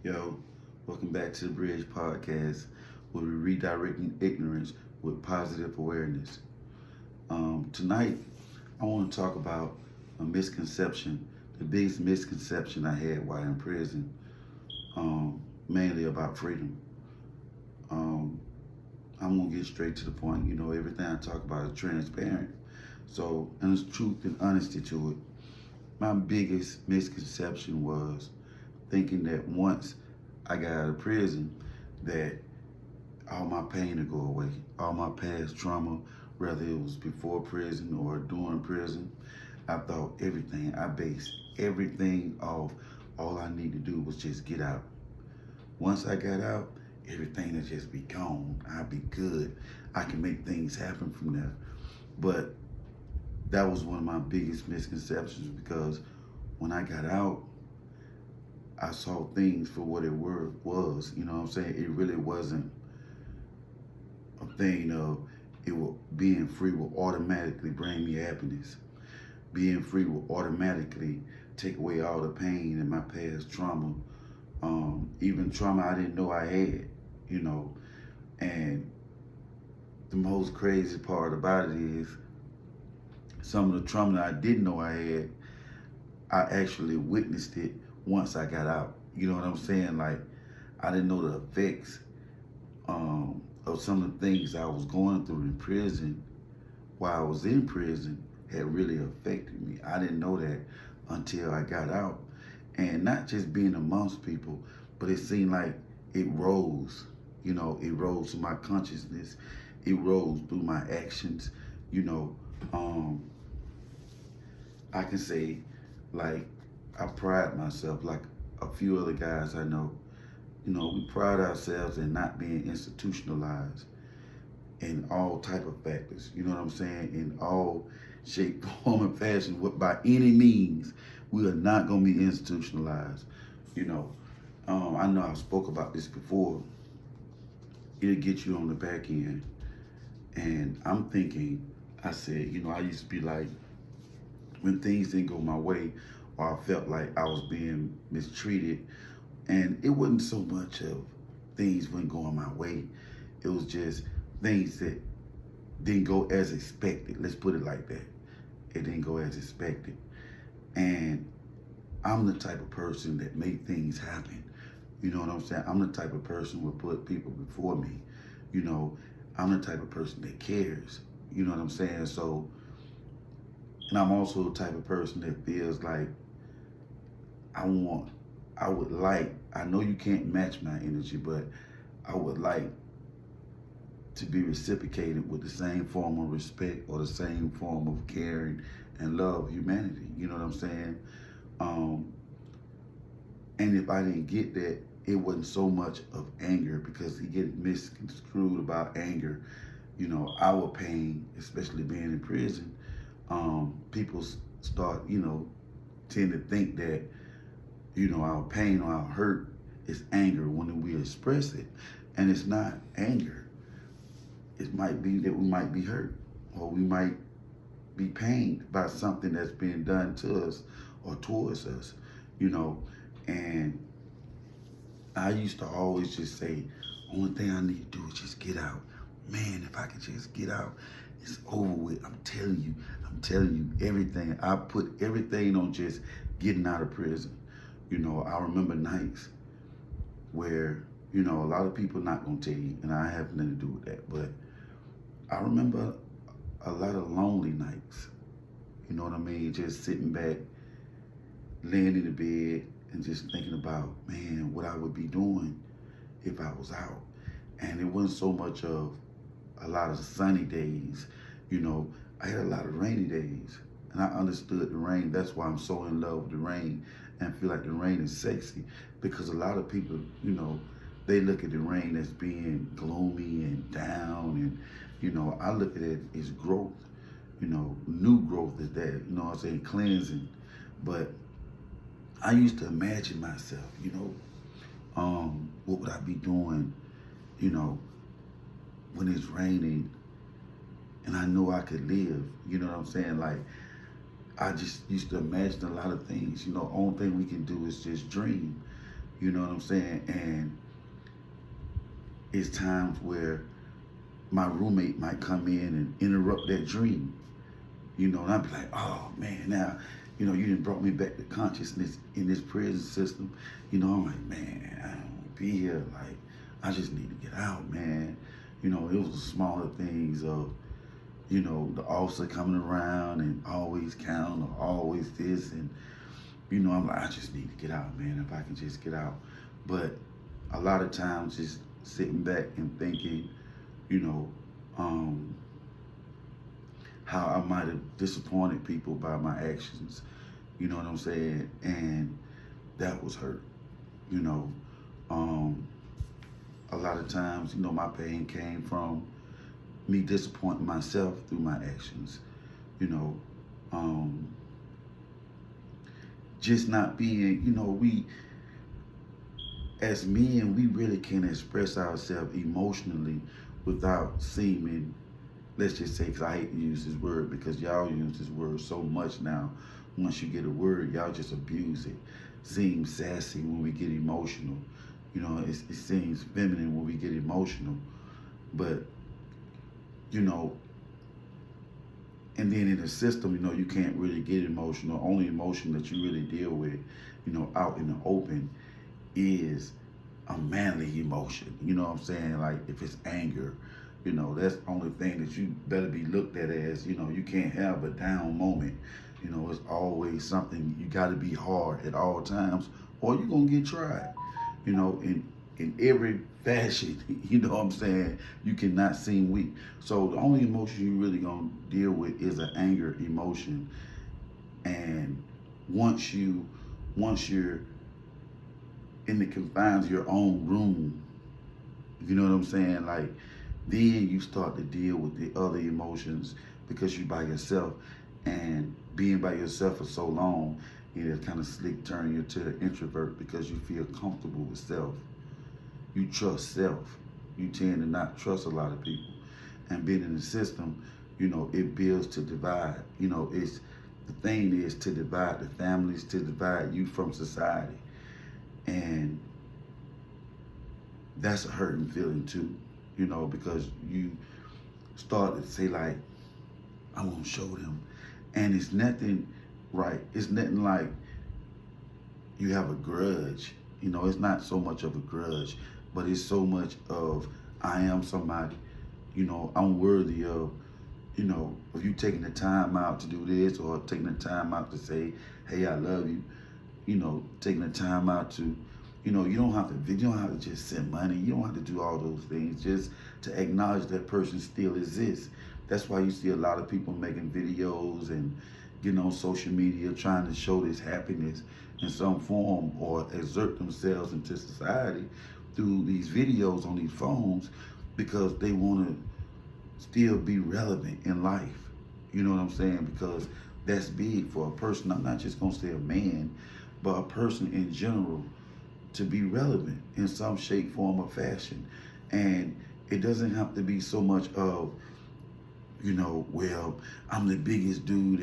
Yo, welcome back to the Bridge Podcast, where we redirecting ignorance with positive awareness. Tonight, I want to talk about a misconception, the biggest misconception I had while in prison, mainly about freedom. Um, I'm gonna get straight to the point. Everything I talk about is transparent, so and there's truth and honesty to it. My biggest misconception was thinking that once I got out of prison, that all my pain would go away, all my past trauma, whether it was before prison or during prison. I based everything off all I need to do was just get out. Once I got out, everything would just be gone. I'd be good. I can make things happen from there. But that was one of my biggest misconceptions because when I got out, I saw things for what it was. You know what I'm saying? It really wasn't a thing of being free will automatically bring me happiness. Being free will automatically take away all the pain and my past trauma, even trauma I didn't know I had, you know. And the most crazy part about it is some of the trauma that I didn't know I had, I actually witnessed it once I got out. You know what I'm saying? Like, I didn't know the effects of some of the things I was going through in prison while I was in prison had really affected me. I didn't know that until I got out. And not just being amongst people, but it seemed like it rose. It rose to my consciousness. It rose through my actions. You know, I can say, like, I pride myself, like a few other guys I know. We pride ourselves in not being institutionalized in all type of factors. You know what I'm saying? In all shape, form, and fashion. By any means, we are not going to be institutionalized. I know I spoke about this before. It'll get you on the back end. And I'm thinking, I said, I used to be like, when things didn't go my way, or I felt like I was being mistreated, and it wasn't so much of things weren't going my way. It was just things that didn't go as expected. Let's put it like that. It didn't go as expected. And I'm the type of person that make things happen. You know what I'm saying? I'm the type of person who will put people before me. I'm the type of person that cares. You know what I'm saying? So, and I'm also the type of person that feels like I know you can't match my energy, but I would like to be reciprocated with the same form of respect or the same form of caring and love of humanity. You know what I'm saying? And if I didn't get that, it wasn't so much of anger, because you get misconstrued about anger. Our pain, especially being in prison, people start, tend to think that, our pain or our hurt is anger when we express it. And it's not anger. It might be that we might be hurt, or we might be pained by something that's being done to us or towards us, And I used to always just say, only thing I need to do is just get out. Man, if I could just get out, it's over with. I'm telling you everything. I put everything on just getting out of prison. I remember nights where, a lot of people not gonna tell you, and I have nothing to do with that, but I remember a lot of lonely nights. You know what I mean? Just sitting back, laying in the bed, and just thinking about, man, what I would be doing if I was out. And it wasn't so much of a lot of sunny days. I had a lot of rainy days, and I understood the rain. That's why I'm so in love with the rain and feel like the rain is sexy, because a lot of people, they look at the rain as being gloomy and down, and I look at it as growth, new growth is that, what I'm saying, cleansing. But I used to imagine myself, what would I be doing, when it's raining and I know I could live, you know what I'm saying? Like, I just used to imagine a lot of things. Only thing we can do is just dream. You know what I'm saying? And it's times where my roommate might come in and interrupt that dream. And I'd be like, oh man, now, you done brought me back to consciousness in this prison system. I'm like, man, I don't want to be here. Like, I just need to get out, man. It was the smaller things of, the officer coming around and always counting or always this. And, I'm like, I just need to get out, man, if I can just get out. But a lot of times just sitting back and thinking, how I might have disappointed people by my actions, you know what I'm saying? And that was hurt, you know. A lot of times, my pain came from me disappointing myself through my actions, you know. Just not being, we, as men, we really can express ourselves emotionally without seeming, let's just say, because I hate to use this word because y'all use this word so much now. Once you get a word, y'all just abuse it. Seems sassy when we get emotional. It seems feminine when we get emotional. But, and then in the system, you can't really get emotional. Only emotion that you really deal with, out in the open is a manly emotion. You know what I'm saying? Like if it's anger, that's the only thing that you better be looked at as, you can't have a down moment. It's always something, you got to be hard at all times or you're going to get tried, in every fashion, you know what I'm saying? You cannot seem weak. So the only emotion you really going to deal with is an anger emotion. And once you're in the confines of your own room, you know what I'm saying? Like, then you start to deal with the other emotions because you're by yourself. And being by yourself for so long, it kind of slick turn you to an introvert because you feel comfortable with self. You trust self. You tend to not trust a lot of people. And being in the system, it builds to divide. It's the thing is to divide the families, to divide you from society. And that's a hurting feeling too, because you start to say like, I want to show them. And it's nothing right. It's nothing like you have a grudge. It's not so much of a grudge, but it's so much of I am somebody. I'm worthy of, of you taking the time out to do this or taking the time out to say, hey, I love you. Taking the time out to, you don't have to just send money. You don't have to do all those things just to acknowledge that person still exists. That's why you see a lot of people making videos and getting on social media trying to show this happiness in some form or exert themselves into society through these videos on these phones because they want to still be relevant in life. You know what I'm saying? Because that's big for a person. I'm not just going to say a man, but a person in general to be relevant in some shape, form, or fashion. And it doesn't have to be so much of, well, I'm the biggest dude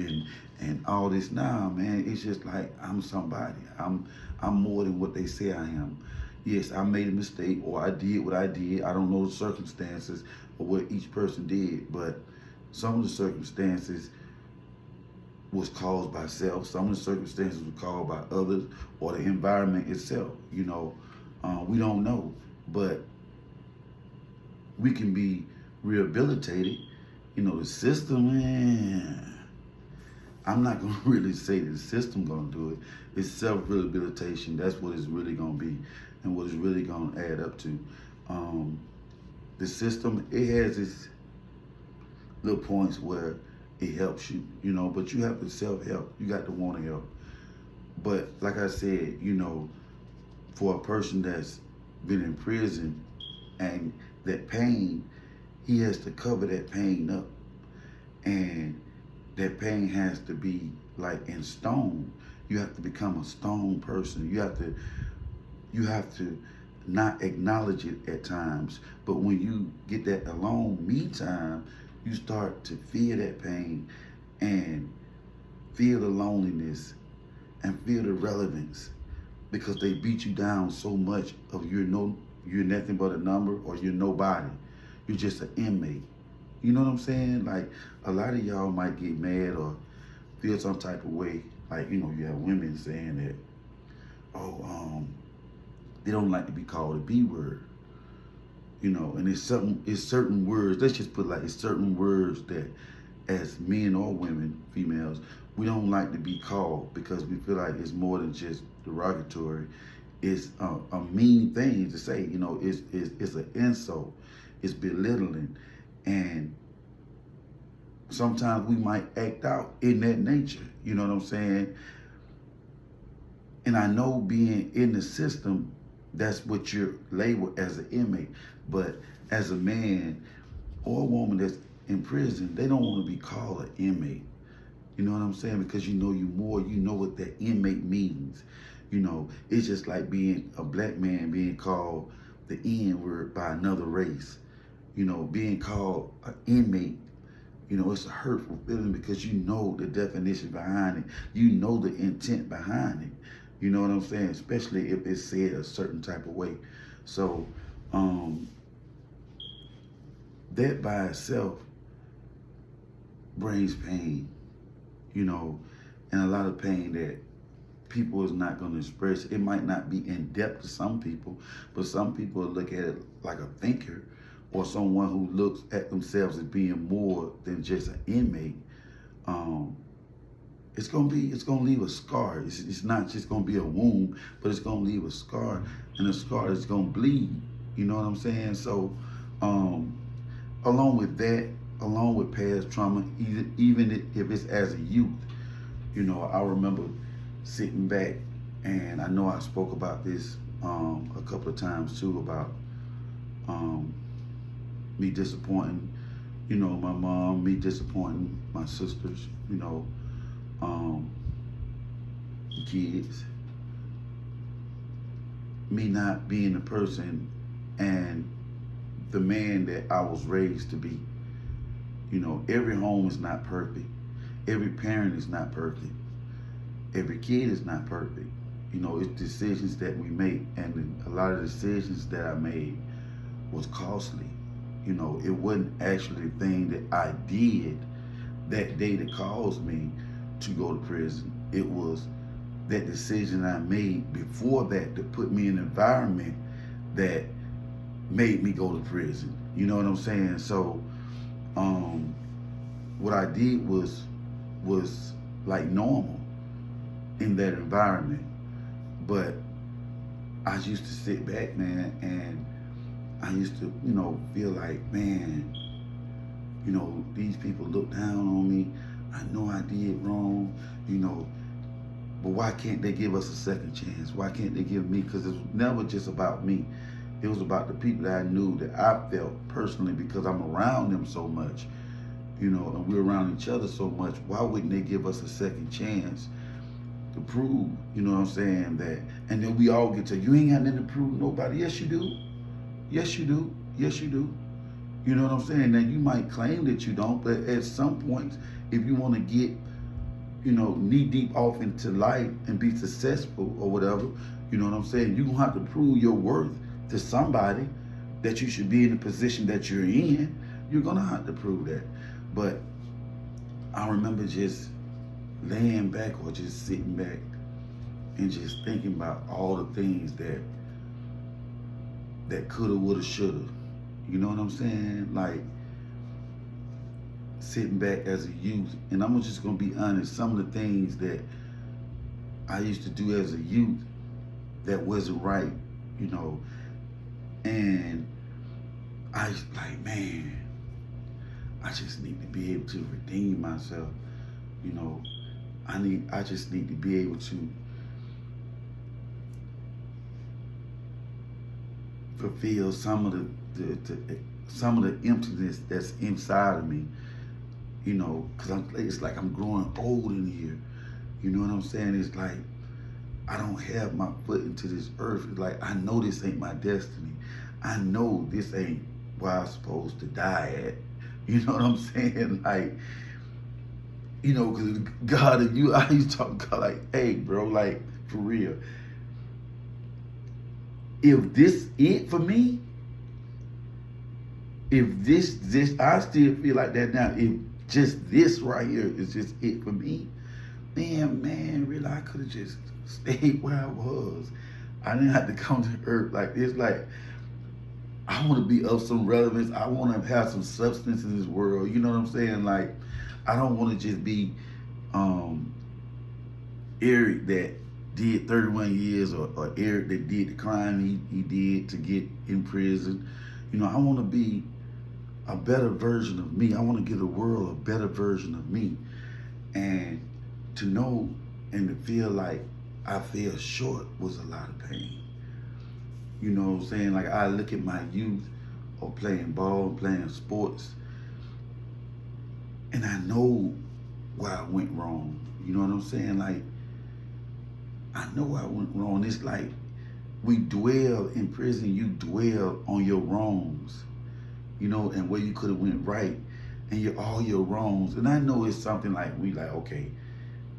and all this. Nah, man, it's just like I'm somebody. I'm more than what they say I am. Yes, I made a mistake or I did what I did. I don't know the circumstances or what each person did, but some of the circumstances was caused by self. Some of the circumstances were caused by others or the environment itself. We don't know, but we can be rehabilitated. The system, man, I'm not going to really say that the system going to do it. It's self-rehabilitation. That's what it's really going to be and what it's really going to add up to. The system, it has its little points where it helps you, but you have to self-help. You got to want to help. But like I said, for a person that's been in prison and that pain, he has to cover that pain up. And that pain has to be like in stone. You have to become a stone person. You have to not acknowledge it at times. But when you get that alone me time, you start to feel that pain and feel the loneliness and feel the relevance because they beat you down so much of you're nothing but a number, or you're nobody. You're just an inmate. You know what I'm saying? Like, a lot of y'all might get mad or feel some type of way. Like, you have women saying that, oh, they don't like to be called a B word. And it's certain words. Let's just put it's certain words that, as men or women, females, we don't like to be called, because we feel like it's more than just derogatory. It's a mean thing to say. It's an insult. It's belittling, and sometimes we might act out in that nature. You know what I'm saying? And I know, being in the system, that's what you're labeled as an inmate. But as a man or a woman that's in prison, they don't want to be called an inmate. You know what I'm saying? Because you know what that inmate means. It's just like being a black man being called the N-word by another race. Being called an inmate, it's a hurtful feeling, because you know the definition behind it. You know the intent behind it. You know what I'm saying? Especially if it's said a certain type of way. So, that by itself brings pain, and a lot of pain that people is not going to express. It might not be in depth to some people, but some people look at it like a thinker, or someone who looks at themselves as being more than just an inmate. It's gonna leave a scar. It's not just gonna be a wound, but it's gonna leave a scar, and a scar that's gonna bleed. You know what I'm saying? So, along with past trauma, even if it's as a youth, I remember sitting back, and I know I spoke about this a couple of times too, about me disappointing, my mom, me disappointing my sisters, kids, me not being the person and the man that I was raised to be. Every home is not perfect. Every parent is not perfect. Every kid is not perfect. It's decisions that we make, and a lot of decisions that I made was costly. It wasn't actually the thing that I did that day that caused me to go to prison. It was that decision I made before that put me in an environment that made me go to prison. You know what I'm saying? So, what I did was like normal in that environment. But I used to sit back, man, and I used to, feel like, man, these people look down on me. I know I did wrong, but why can't they give us a second chance? Why can't they give me? Because it was never just about me. It was about the people that I knew, that I felt personally, because I'm around them so much, and we're around each other so much. Why wouldn't they give us a second chance to prove, what I'm saying, that, and then we all get to, you ain't got nothing to prove to nobody. Yes, you do. Yes, you do. Yes, you do. You know what I'm saying? Now, you might claim that you don't, but at some points, if you want to get, knee deep off into life and be successful or whatever, you know what I'm saying? You're going to have to prove your worth to somebody, that you should be in the position that you're in. You're going to have to prove that. But I remember just laying back, or just sitting back and just thinking about all the things that coulda, woulda, shoulda. You know what I'm saying? Like, sitting back as a youth, and I'm just gonna be honest, some of the things that I used to do as a youth that wasn't right, and I was like, man, I just need to be able to redeem myself. I just need to be able to fulfill some of the emptiness that's inside of me, because it's like I'm growing old in here. You know what I'm saying? It's like I don't have my foot into this earth. It's like I know this ain't my destiny. I know this ain't where I'm supposed to die at. You know what I'm saying? Like, because God and you, I used to talk to God like, hey, bro, like, for real. if this it for me, if this I still feel like that now. If just this right here is just it for me, then man, really I could have just stayed where I was. I didn't have to come to earth like this. Like I want to be of some relevance. I want to have some substance in this world. You know what I'm saying? Like I don't want to just be Eric that did 31 years or Eric that did the crime he did to get in prison. You know, I want to be a better version of me. I want to give the world a better version of me. And to know and to feel like I fell short was a lot of pain. You know what I'm saying? Like I look at my youth of playing ball, playing sports, and I know where I went wrong. You know what I'm saying? Like I know I went wrong. It's like we dwell in prison, you dwell on your wrongs, you know, and where you could have went right, and all your wrongs. And I know it's something like we like, okay,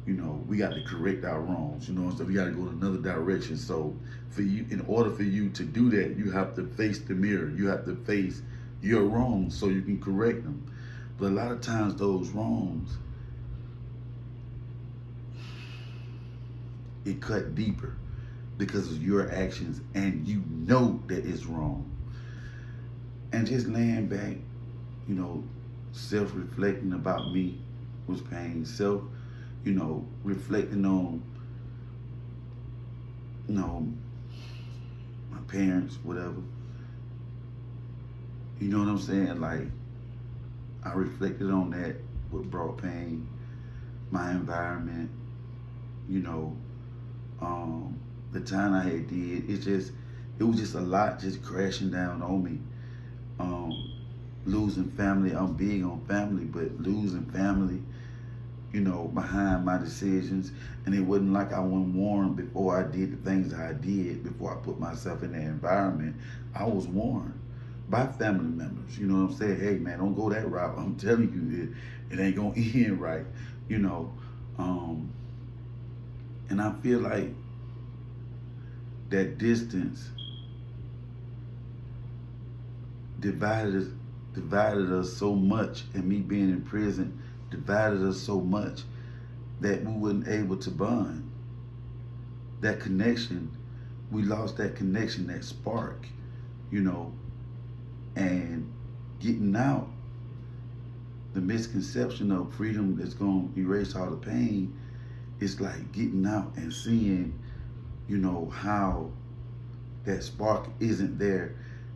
you know, we got to correct our wrongs, you know, so we got to go in another direction. So for you, in order for you to do that, you have to face the mirror. You have to face your wrongs so you can correct them. But a lot of times those wrongs, it cut deeper because of your actions, and you know that it's wrong. And just laying back, you know, self-reflecting about me was pain. You know, reflecting on, you know, my parents, whatever. You know what I'm saying? Like, I reflected on that, what brought pain, my environment, you know, the time I had did. It was just a lot just crashing down on me. Losing family, I'm big on family, but losing family, you know, behind my decisions. And it wasn't like I wasn't warned before I did the things I did, before I put myself in that environment. I was warned by family members, you know what I'm saying? Hey man, don't go that route. I'm telling you, it ain't gonna end right, you know. And I feel like that distance divided us so much, and me being in prison divided us so much that we weren't able to bond. That connection, we lost that connection, that spark, you know. And getting out, the misconception of freedom that's going to erase all the pain, it's like getting out and seeing, you know, how that spark isn't there,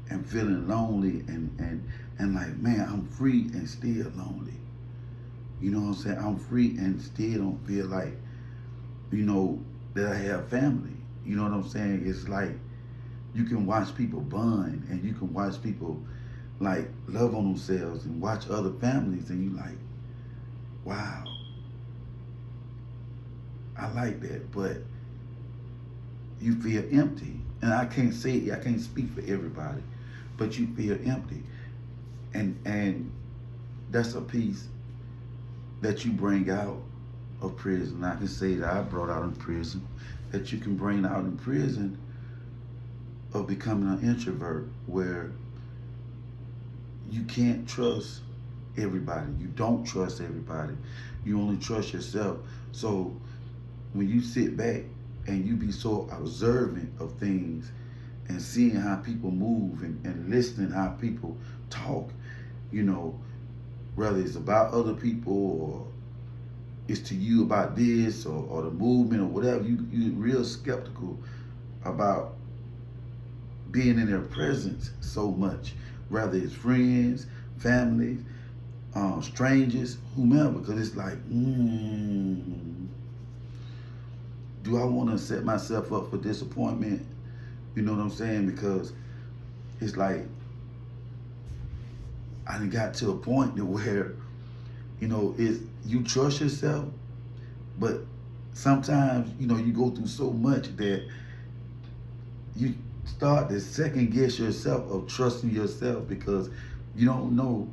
and feeling lonely and like, man, I'm free and still lonely. You know what I'm saying? I'm free and still don't feel like, you know, that I have family. You know what I'm saying? It's like you can watch people bond, and you can watch people like love on themselves and watch other families, and you like, wow, I like that. But you feel empty. And I can't speak for everybody, but you feel empty. And that's a piece that you bring out of prison. I can say that I brought out in prison, that you can bring out in prison, of becoming an introvert, where you can't trust everybody. You don't trust everybody. You only trust yourself. So when you sit back and you be so observant of things and seeing how people move and listening how people talk, you know, whether it's about other people or it's to you about this or the movement or whatever, you're real skeptical about being in their presence so much, whether it's friends, families, strangers, whomever, because it's like, do I want to set myself up for disappointment? You know what I'm saying? Because it's like, I done got to a point to where, you know, you trust yourself, but sometimes, you know, you go through so much that you start to second guess yourself of trusting yourself, because you don't know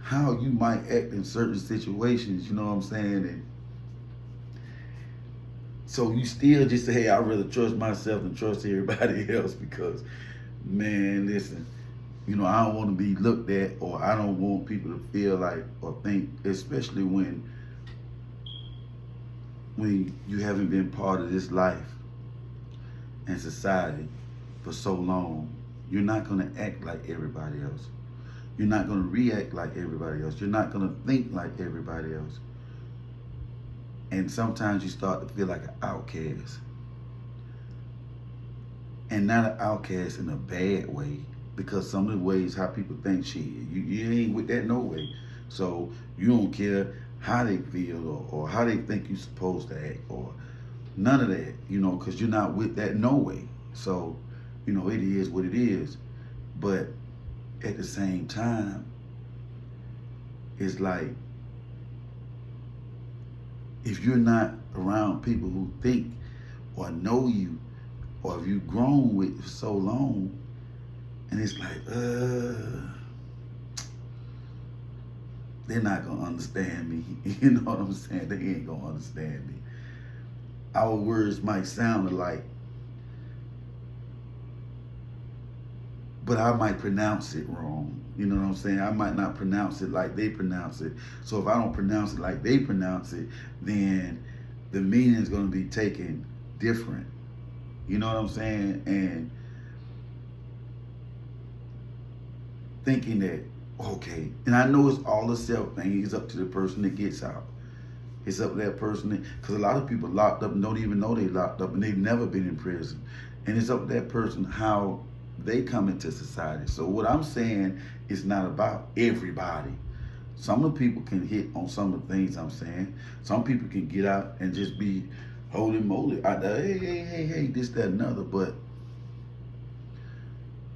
how you might act in certain situations, you know what I'm saying? And So you still just say, hey, I'd rather trust myself than trust everybody else because, man, listen, I don't want to be looked at, or I don't want people to feel like or think, especially when you haven't been part of this life and society for so long. You're not going to act like everybody else. You're not going to react like everybody else. You're not going to think like everybody else. And sometimes you start to feel like an outcast. And not an outcast in a bad way, because some of the ways how people think, shit, you ain't with that no way. So you don't care how they feel or how they think you're supposed to act or none of that, because you're not with that no way. So, it is what it is. But at the same time, it's like, if you're not around people who think or know you, or if you've grown with for so long, and it's like, they're not gonna understand me. You know what I'm saying? They ain't gonna understand me. Our words might sound alike, but I might pronounce it wrong. You know what I'm saying? I might not pronounce it like they pronounce it. So if I don't pronounce it like they pronounce it, then the meaning is going to be taken different. You know what I'm saying? And thinking that, okay, and I know it's all a self thing. It's up to the person that gets out. It's up to that person, because a lot of people locked up and don't even know they locked up and they've never been in prison. And it's up to that person how they come into society. So what I'm saying is not about everybody. Some of the people can hit on some of the things I'm saying. Some people can get out and just be holy moly out there, hey, this, that, and other. But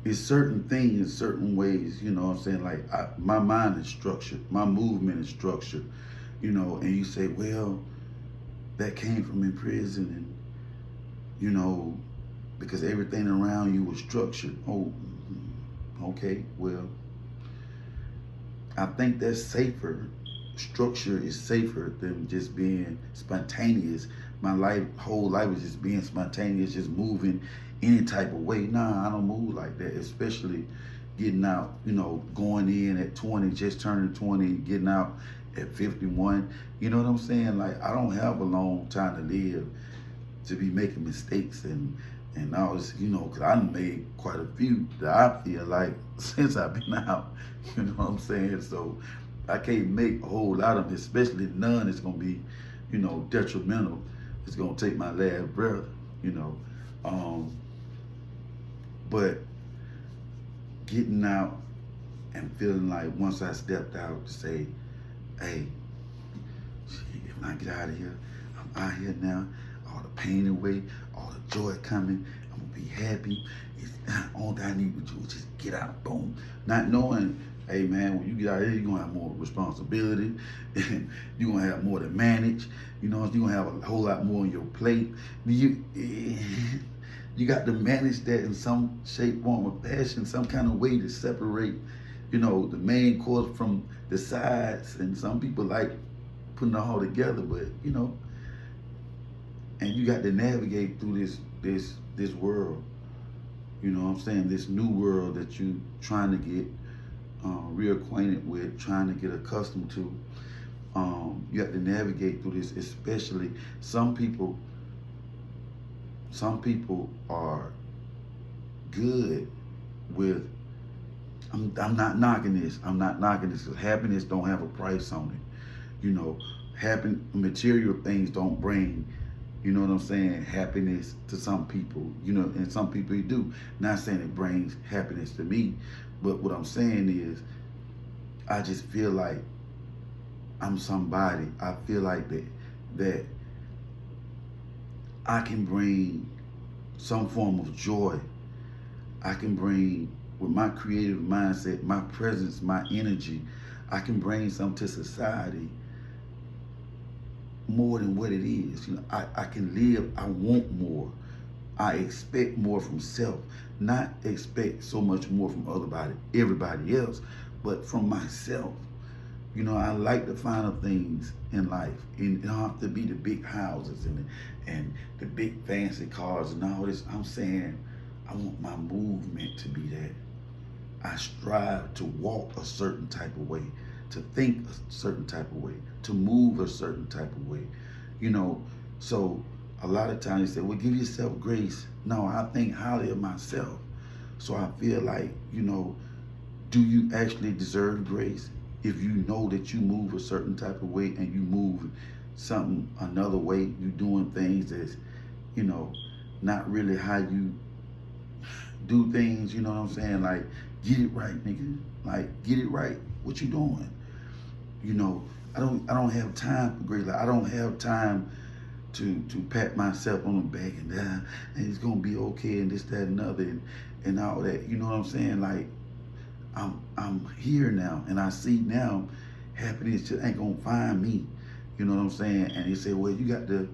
it's certain things, certain ways, you know what I'm saying? Like my mind is structured, my movement is structured, and you say, well, that came from in prison, and because everything around you was structured. Oh, okay, well, I think that's safer. Structure is safer than just being spontaneous. My whole life is just being spontaneous, just moving any type of way. Nah, I don't move like that, especially getting out, going in at 20, just turning 20, getting out at 51. You know what I'm saying? Like, I don't have a long time to live to be making mistakes and I was, because I made quite a few that I feel like since I've been out, you know what I'm saying? So I can't make a whole lot of them, especially none that's going to be, detrimental. It's going to take my last breath, But getting out and feeling like once I stepped out to say, hey, if I get out of here, I'm out here now, all the pain away, all the joy coming, I'm gonna be happy. All that I need to do is just get out, boom. Not knowing, hey man, when you get out here, you're gonna have more responsibility, and you're gonna have more to manage, you're gonna have a whole lot more on your plate. You got to manage that in some shape, form, or fashion, some kind of way to separate, the main course from the sides. And some people like putting it all together, but and you got to navigate through this world. You know what I'm saying? This new world that you trying to get reacquainted with, trying to get accustomed to. You have to navigate through this, especially some people are good with, I'm not knocking this. I'm not knocking this. Happiness don't have a price on it. Material things don't bring, happiness to some people, and some people it do. Not saying it brings happiness to me, but what I'm saying is, I just feel like I'm somebody. I feel like that I can bring some form of joy. I can bring, with my creative mindset, my presence, my energy, I can bring something to society more than what it is. I can live, I want more. I expect more from self, not expect so much more from everybody else, but from myself. I like the finer things in life. And it don't have to be the big houses and the big fancy cars and all this. I'm saying I want my movement to be that. I strive to walk a certain type of way, to think a certain type of way, to move a certain type of way. You know, so a lot of times they say, well, give yourself grace. No, I think highly of myself. So I feel like, do you actually deserve grace? If you know that you move a certain type of way and you move something another way, you doing things that's, not really how you do things, you know what I'm saying? Like, get it right, nigga. Like, get it right. What you doing? I don't have time for grace. Like, I don't have time to pat myself on the back and it's gonna be okay and this, that, and other and all that. You know what I'm saying? Like, I'm here now and I see now happiness just ain't gonna find me. You know what I'm saying? And he said, well, you got to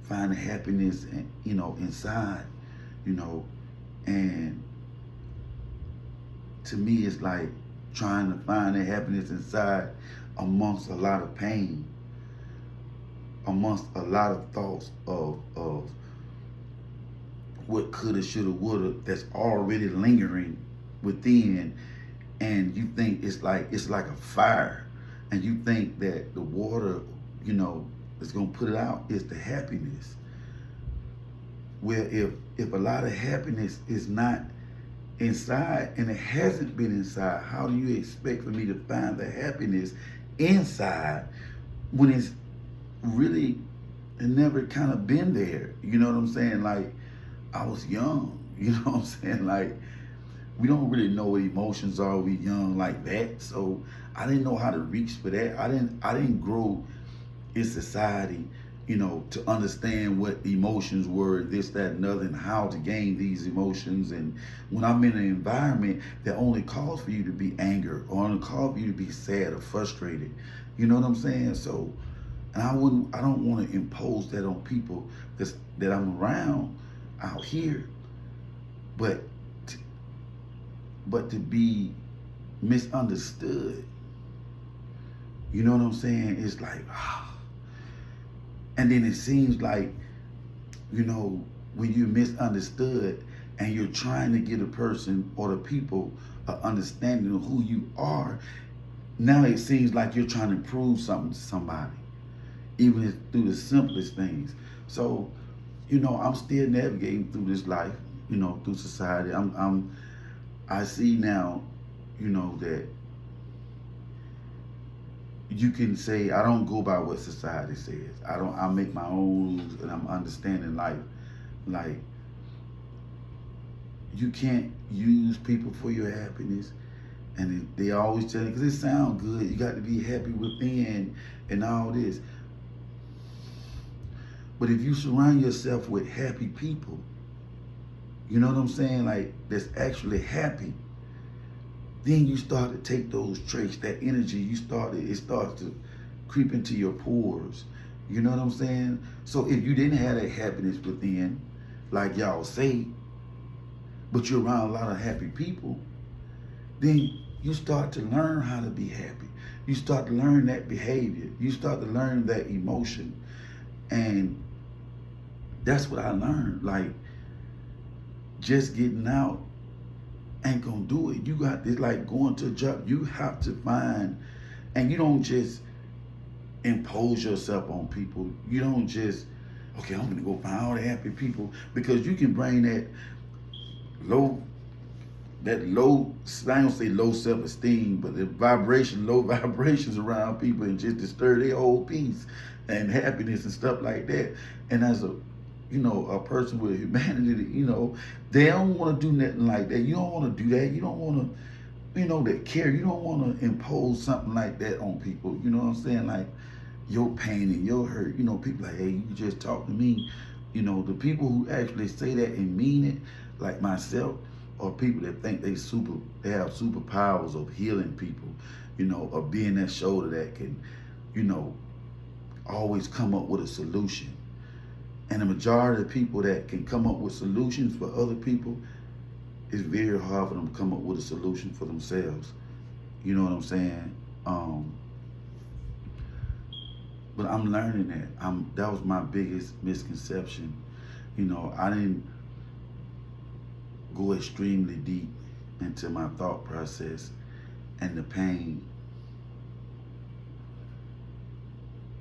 find the happiness, inside, and to me, it's like trying to find the happiness inside amongst a lot of pain, amongst a lot of thoughts of what coulda, shoulda, woulda that's already lingering within, and you think it's like a fire, and you think that the water, is gonna put it out is the happiness. Where if a lot of happiness is not inside and it hasn't been inside, how do you expect for me to find the happiness inside when it's really never kind of been there? You know what I'm saying? Like, I was young, you know what I'm saying? Like, we don't really know what emotions are. We young like that, so I didn't know how to reach for that. I didn't grow in society, to understand what emotions were, this, that, and other, and how to gain these emotions. And when I'm in an environment that only calls for you to be angry or only calls for you to be sad or frustrated, you know what I'm saying? So, and I don't want to impose that on people that I'm around out here, but to be misunderstood, you know what I'm saying? It's like, and then it seems like, when you're misunderstood and you're trying to get a person or the people an understanding of who you are, now it seems like you're trying to prove something to somebody, even through the simplest things. So, I'm still navigating through this life, through society. I see now, that you can say, I don't go by what society says. I make my own rules, and I'm understanding life. Like, you can't use people for your happiness. And they always tell you, because it sounds good, you got to be happy within and all this. But if you surround yourself with happy people, you know what I'm saying? Like, that's actually happy. Then you start to take those traits, that energy, it starts to creep into your pores. You know what I'm saying? So if you didn't have that happiness within, like y'all say, but you're around a lot of happy people, then you start to learn how to be happy. You start to learn that behavior. You start to learn that emotion. And that's what I learned. Like, just getting out ain't gonna do it. It's like going to a job. You have to find, and you don't just impose yourself on people. You don't just, okay, I'm gonna go find all the happy people, because you can bring that low, I don't say low self-esteem, but low vibrations around people and just disturb their whole peace and happiness and stuff like that. And as a person with humanity, they don't want to do nothing like that. You don't want to do that. You don't want to, that care. You don't want to impose something like that on people. You know what I'm saying? Like, your pain and your hurt. People like, hey, you just talk to me. The people who actually say that and mean it, like myself, are people that think they have superpowers of healing people, or being that shoulder that can, always come up with a solution. And the majority of people that can come up with solutions for other people, it's very hard for them to come up with a solution for themselves. You know what I'm saying? But I'm learning that. That was my biggest misconception. I didn't go extremely deep into my thought process and the pain,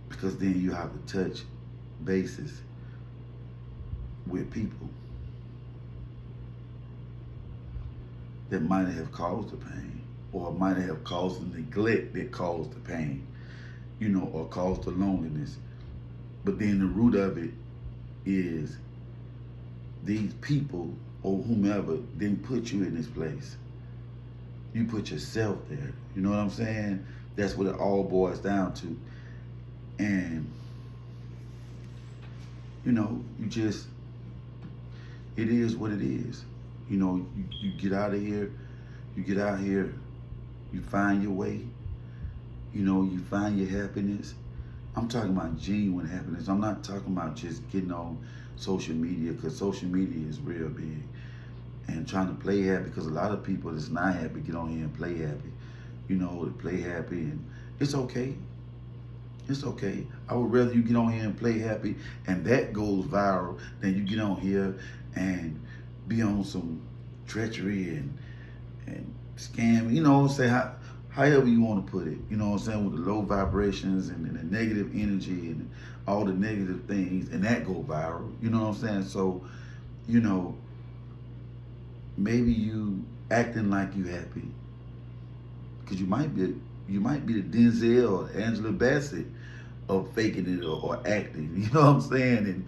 because then you have to touch bases with people that might have caused the pain, or might have caused the neglect that caused the pain, or caused the loneliness. But then the root of it is these people or whomever didn't put you in this place. You put yourself there. You know what I'm saying? That's what it all boils down to. And, it is what it is. You get out of here, you find your way, you find your happiness. I'm talking about genuine happiness. I'm not talking about just getting on social media, because social media is real big. And trying to play happy, because a lot of people that's not happy get on here and play happy. To play happy, and it's okay. It's okay. I would rather you get on here and play happy and that goes viral than you get on here and be on some treachery and scam, say however you want to put it, with the low vibrations and the negative energy and all the negative things, and that go viral, So, maybe you acting like you happy, because you might be the Denzel or Angela Bassett of faking it or acting, you know what I'm saying?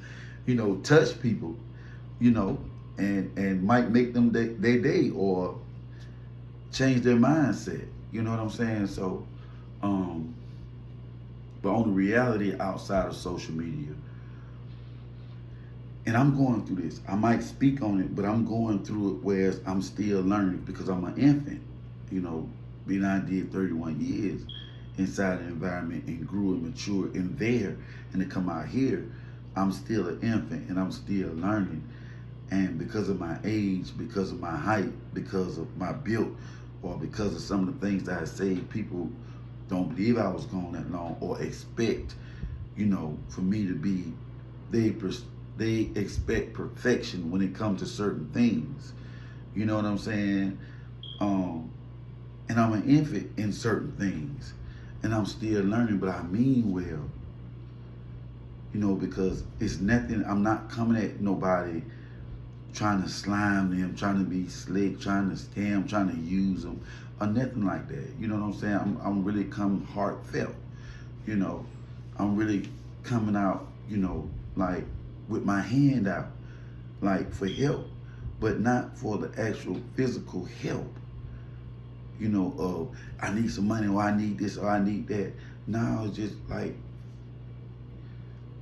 And, touch people, and might make them their day or change their mindset, you know what I'm saying? So, but on the reality outside of social media, and I'm going through this. I might speak on it, but I'm going through it whereas I'm still learning, because I'm an infant, being I did 31 years inside the environment and grew and matured in there, and to come out here, I'm still an infant and I'm still learning. And because of my age, because of my height, because of my build, or because of some of the things that I say, people don't believe I was gone that long, or expect, for me to be, they expect perfection when it comes to certain things. You know what I'm saying? And I'm an infant in certain things, and I'm still learning, but I mean well, because it's nothing. I'm not coming at nobody trying to slime them, trying to be slick, trying to scam, trying to use them, or nothing like that. You know what I'm saying? I'm really coming heartfelt. I'm really coming out, like with my hand out, like for help, but not for the actual physical help. Of I need some money, or I need this, or I need that. No, it's just like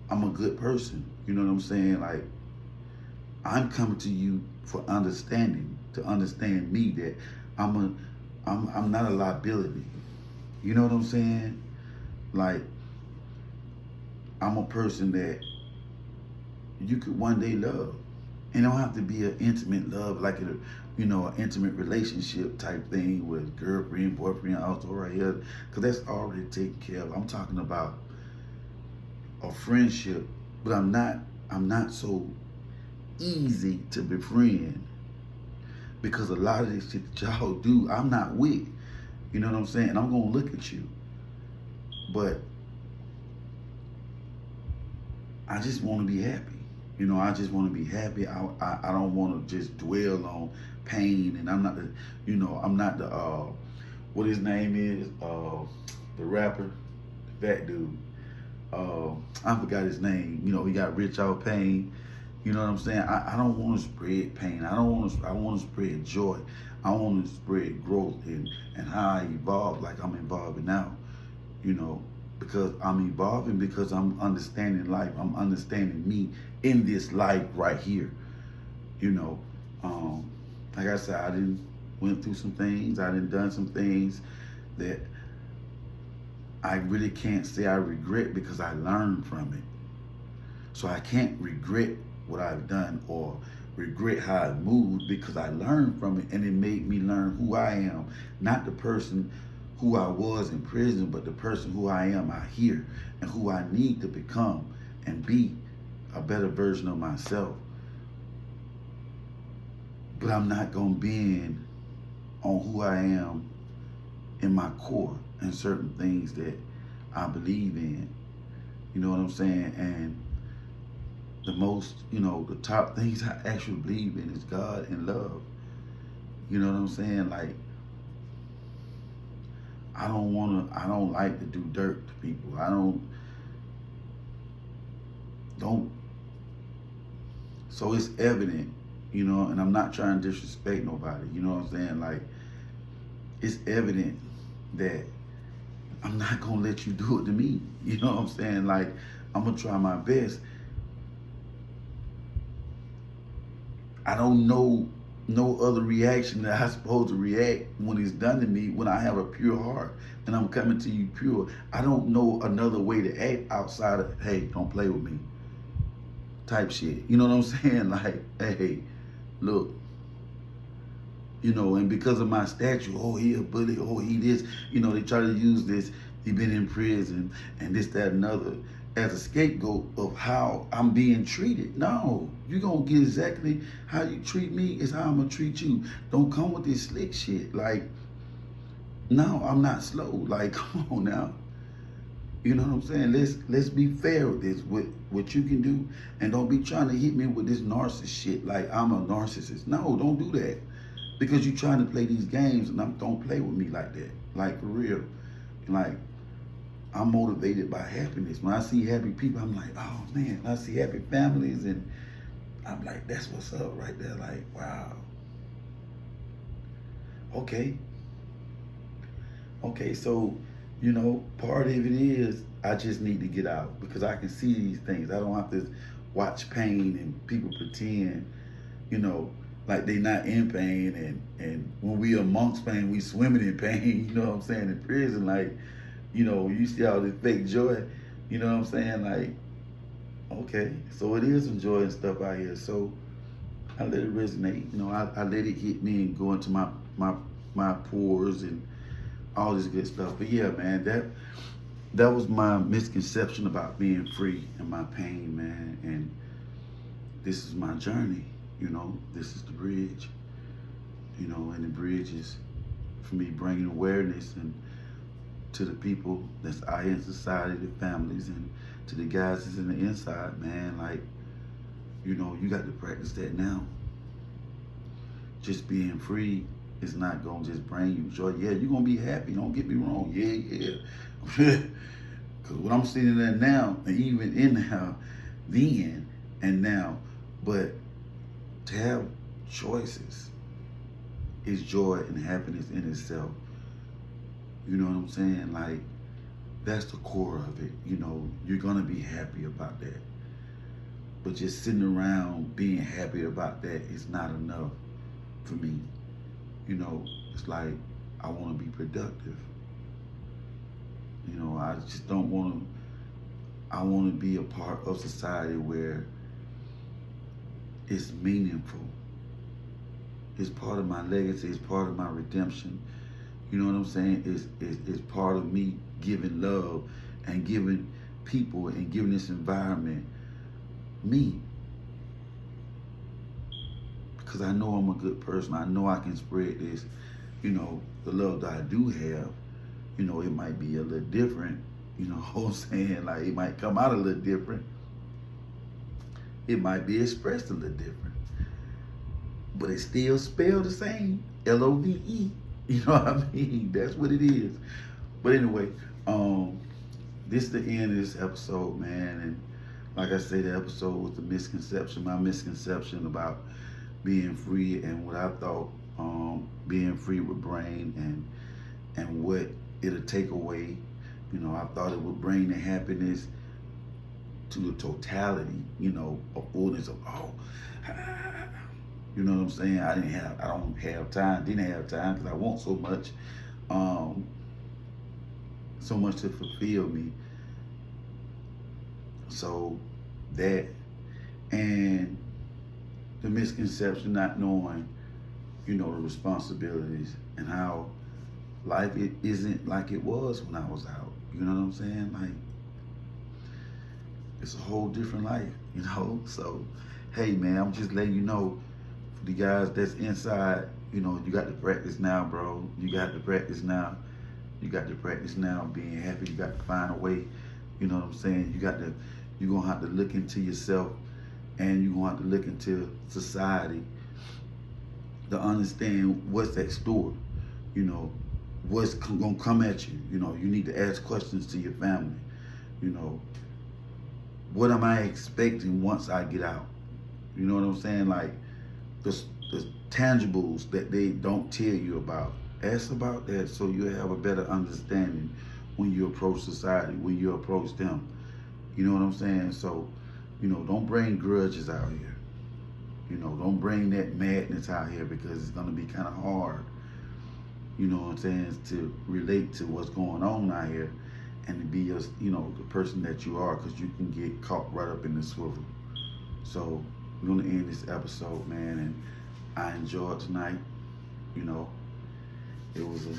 I'm a good person. You know what I'm saying? Like, I'm coming to you for understanding, to understand me, that I'm not a liability. You know what I'm saying? Like, I'm a person that you could one day love. It don't have to be an intimate love, like an intimate relationship type thing with girlfriend, boyfriend, also right here, because that's already taken care of. I'm talking about a friendship, but I'm not so easy to befriend, because a lot of this shit that y'all do, I'm not with. You know what I'm saying? I'm gonna look at you, but I just want to be happy. I just want to be happy. I don't want to just dwell on pain, and I'm not the what his name is, the rapper, the fat dude. I forgot his name. He got rich off pain. You know what I'm saying? I don't want to spread pain. I want to spread joy. I want to spread growth and how I evolve, like I'm evolving now. Because I'm evolving, because I'm understanding life. I'm understanding me in this life right here. Like I said, I done went through some things. I done some things that I really can't say I regret, because I learned from it. So I can't regret what I've done or regret how I moved, because I learned from it, and it made me learn who I am, not the person who I was in prison, but the person who I am out here and who I need to become and be a better version of myself. But I'm not going to bend on who I am in my core and certain things that I believe in. You know what I'm saying? And the most, the top things I actually believe in is God and love. You know what I'm saying? Like, I don't like to do dirt to people. I don't. So it's evident, and I'm not trying to disrespect nobody. You know what I'm saying? Like, it's evident that I'm not gonna let you do it to me. You know what I'm saying? Like, I'm gonna try my best. I don't know no other reaction that I'm supposed to react when it's done to me, when I have a pure heart and I'm coming to you pure. I don't know another way to act outside of, hey, don't play with me type shit. You know what I'm saying? Like, hey, look, and because of my stature, oh, he a bully, oh, he this, they try to use this, he been in prison and this, that, and other as a scapegoat of how I'm being treated. No, you're going to get exactly how you treat me is how I'm going to treat you. Don't come with this slick shit. Like, no, I'm not slow. Like, come on now. You know what I'm saying? Let's be fair with this, with what you can do, and don't be trying to hit me with this narcissist shit like I'm a narcissist. No, don't do that. Because you're trying to play these games, and don't play with me like that. Like, for real. Like, I'm motivated by happiness. When I see happy people, I'm like, oh man. I see happy families, and I'm like, that's what's up right there. Like, wow. Okay, so, part of it is I just need to get out because I can see these things. I don't have to watch pain and people pretend, like they not in pain. And when we amongst pain, we swimming in pain. You know what I'm saying? In prison, like, you see all this fake joy. You know what I'm saying? Like, okay, so it is some joy and stuff out here. So I let it resonate. I let it hit me and go into my pores and all this good stuff. But yeah, man, that was my misconception about being free and my pain, man. And this is my journey. This is the bridge. And the bridge is for me bringing awareness and to the people that's out here in society, the families, and to the guys that's in the inside, man. Like, you got to practice that now. Just being free is not gonna just bring you joy. Yeah, you're gonna be happy. Don't get me wrong. Yeah. Because what I'm seeing there now, and even in now, then and now, but to have choices is joy and happiness in itself. You know what I'm saying? Like, that's the core of it. You're gonna be happy about that. But just sitting around being happy about that is not enough for me. It's like I want to be productive. I just don't want to. I want to be a part of society where it's meaningful. It's part of my legacy. It's part of my redemption. You know what I'm saying? It's part of me giving love and giving people and giving this environment me. Because I know I'm a good person. I know I can spread this, the love that I do have. It might be a little different, what I'm saying? Like, it might come out a little different. It might be expressed a little different. But it's still spelled the same, L-O-V-E. You know what I mean? That's what it is. But anyway, this is the end of this episode, man. And like I said, the episode was the misconception, my misconception about being free and what I thought being free would bring and what it'll take away. I thought it would bring the happiness to the totality, a fullness of, you know what I'm saying? I didn't have time because I want so much to fulfill me. So that, and the misconception, not knowing, the responsibilities and how life it isn't like it was when I was out. You know what I'm saying? Like, it's a whole different life, you know? So, hey, man, I'm just letting you know, for the guys that's inside, you know, you got to practice now, bro. You got to practice now. You got to practice now being happy. You got to find a way, you know what I'm saying? You're going to have to look into yourself, and you're going to have to look into society to understand what's at store, you know, what's going to come at you. You know, you need to ask questions to your family, you know, what am I expecting once I get out? You know what I'm saying? Like the tangibles that they don't tell you about. Ask about that so you have a better understanding when you approach society, when you approach them. You know what I'm saying? So, you know, don't bring grudges out here. You know, don't bring that madness out here, because it's gonna be kind of hard, you know what I'm saying, to relate to what's going on out here and to be just, you know, the person that you are, because you can get caught right up in the swivel. So we're gonna end this episode, man, and I enjoyed tonight. You know, it was a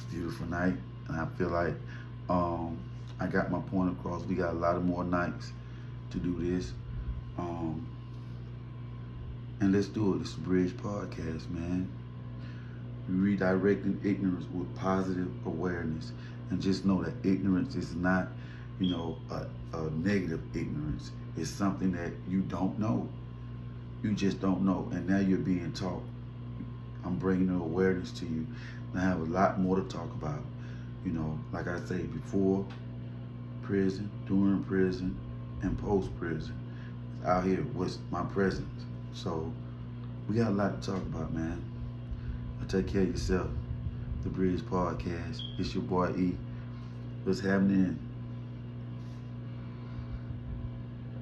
beautiful night, and I feel like I got my point across. We got a lot of more nights to do this, and let's do it. It's the Bridge Podcast, man. Redirecting ignorance with positive awareness, and just know that ignorance is not, you know, a negative ignorance. It's something that you don't know. You just don't know, and now you're being taught. I'm bringing the awareness to you, and I have a lot more to talk about. You know, like I say, before prison, during prison, and post prison. Out here, what's my presence? So we got a lot to talk about, man. Take care of yourself. The Bridge Podcast. It's your boy E. What's happening?